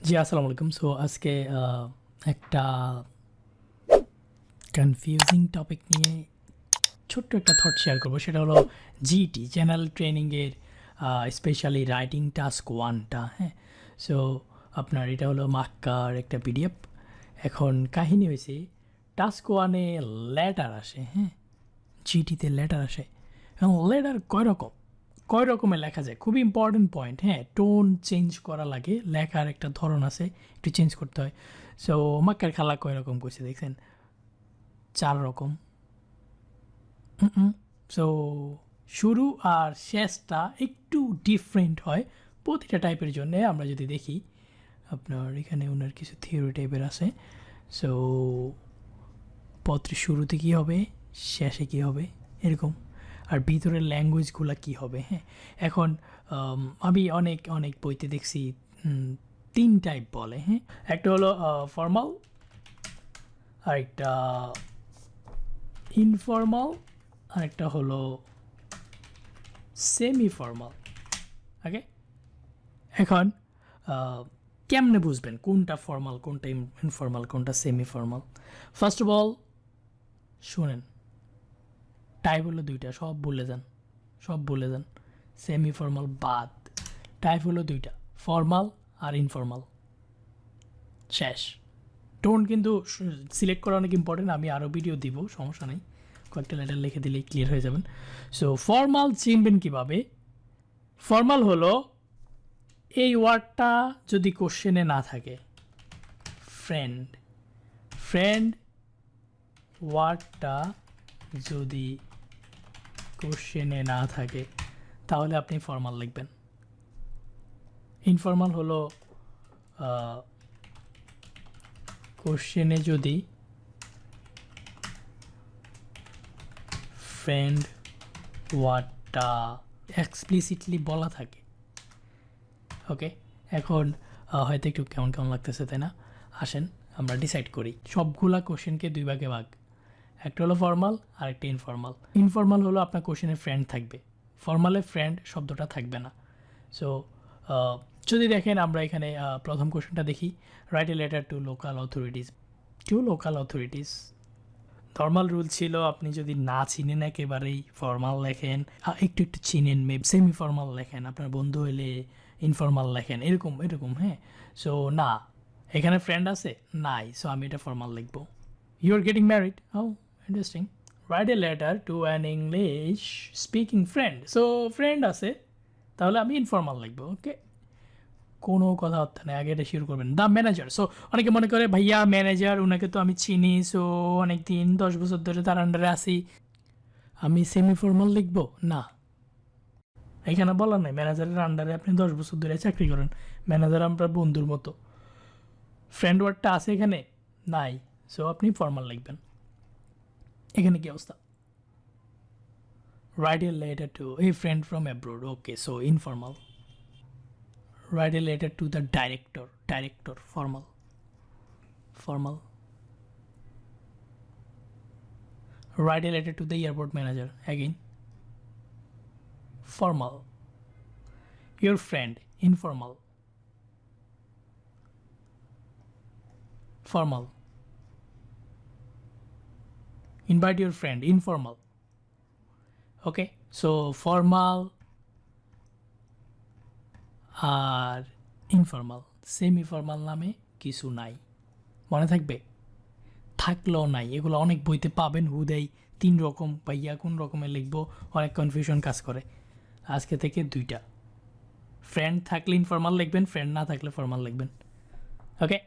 জি আসসালামু আলাইকুম। সো আজকে একটা কনফিউজিং টপিক নিয়ে ছোট্ট একটা থট শেয়ার করব। সেটা হলো জিটি জেনারেল ট্রেনিংয়ের স্পেশালি রাইটিং টাস্ক ওয়ানটা। হ্যাঁ, সো আপনার এটা হলো মাক্কার একটা পিডিএফ। এখন কাহিনী হয়েছে টাস্ক ওয়ানে লেটার আসে। হ্যাঁ, জিটিতে লেটার আসে এবং লেটার কয় রকমের লেখা যায়, খুবই ইম্পর্টেন্ট পয়েন্ট। হ্যাঁ, টোন চেঞ্জ করা লাগে, লেখার একটা ধরন আছে, একটু চেঞ্জ করতে হয়। সো মাক্কার খালা কয় রকম করছে দেখছেন? 4 রকম। সো শুরু আর শেষটা একটু ডিফারেন্ট হয় প্রতিটা টাইপের জন্য। আমরা যদি দেখি আপনার এখানে ওনার কিছু থিওরি টাইপের আছে। সো পত্রের শুরুতে কী হবে, শেষে কী হবে, এরকম। আর ভিতরের ল্যাঙ্গুয়েজগুলো কী হবে। হ্যাঁ, এখন আমি অনেক বইতে দেখছি 3 টাইপ বলে। হ্যাঁ, একটা হলো ফর্মাল, আরেকটা ইনফর্মাল, আরেকটা হলো সেমি ফর্মাল। ওকে, এখন কেমনে বুঝবেন কোনটা ফর্মাল, কোনটা ইনফর্মাল, কোনটা semi formal? First of all শুনেন, টাইপ হলো 2টা, সব ভুলে যান। সেমি ফর্মাল বাদ। টাইপ হলো 2টা, ফর্মাল আর ইনফর্মাল। শেষ। টোন কিন্তু সিলেক্ট করা অনেক ইম্পর্টেন্ট, আমি আরও ভিডিও দিব, সমস্যা নেই, কয়েকটা লেটার লিখে দিলেই ক্লিয়ার হয়ে যাবেন। সো ফর্মাল চিনবেন কীভাবে? ফর্মাল হলো এই ওয়ার্ডটা যদি কোশ্চেনে না থাকে, ফ্রেন্ড ওয়ার্ডটা যদি কোশ্চেনে না থাকে তাহলে আপনি ফর্মাল লিখবেন। ইনফর্মাল হলো কোশ্চেনে যদি ফ্রেন্ড ওয়ার্ডটা এক্সপ্লিসিটলি বলা থাকে। ওকে, এখন হয়তো একটু কেমন লাগতেছে, তাই না? আসেন আমরা ডিসাইড করি। সবগুলা কোশ্চেনকে 2 ভাগে ভাগ, একটা হলো ফর্মাল আর একটা ইনফর্মাল। ইনফর্মাল হলো আপনার কোশ্চেনে ফ্রেন্ড থাকবে, ফর্মালে ফ্রেন্ড শব্দটা থাকবে না। সো যদি দেখেন আমরা এখানে প্রথম কোশ্চেনটা দেখি, right a letter two local authorities. Normal rule ছিল আপনি যদি না চিনেন একেবারেই ফর্মাল লেখেন, একটু চিনেন মেবি সেমি ফর্মাল লেখেন, আপনার বন্ধু হলে ইনফর্মাল লেখেন, এরকম। হ্যাঁ, সো না, এখানে ফ্রেন্ড আছে নাই, সো আমি এটা ফর্মাল লিখবো। You are getting married, how interesting. Write a letter to an English speaking friend, so friend আছে, তাহলে আমি ইনফর্মাল লিখবো। ওকে, কোনো কথা হচ্ছে না, আগে এটা শুরু করবেন। দ্য ম্যানেজার, সো অনেকে মনে করে ভাইয়া ম্যানেজার, ওনাকে তো আমি চিনি, সো অনেক দিন 10 বছর ধরে তার আন্ডারে আসি, আমি সেমি ফর্মাল লিখবো না। এখানে বলা নাই ম্যানেজারের আন্ডারে আপনি 10 বছর ধরে চাকরি করেন, ম্যানেজার আপনার বন্ধুর মতো। ফ্রেন্ড ওয়ার্ডটা আছে এখানে নাই, সো আপনি ফর্মাল লিখবেন। এখানে কি অবস্থা? Right a letter two a friend from abroad, okay, so informal. Write a letter to the director, formal. Write a letter to the airport manager, again formal. Your friend, informal. Formal. Invite your friend, informal. Okay, so formal R informal, semi formal নামে কিছু নাই, মনে থাকবে? থাকলেও নাই, এগুলো অনেক বইতে পাবেন হুদেই 3 রকম, ভাইয়া কোন রকমের লিখবো, অনেক কনফিউশন কাজ করে। আজকে থেকে 2টা, ফ্রেন্ড থাকলে ইনফর্মাল লিখবেন, ফ্রেন্ড না থাকলে ফর্মাল লিখবেন। ওকে।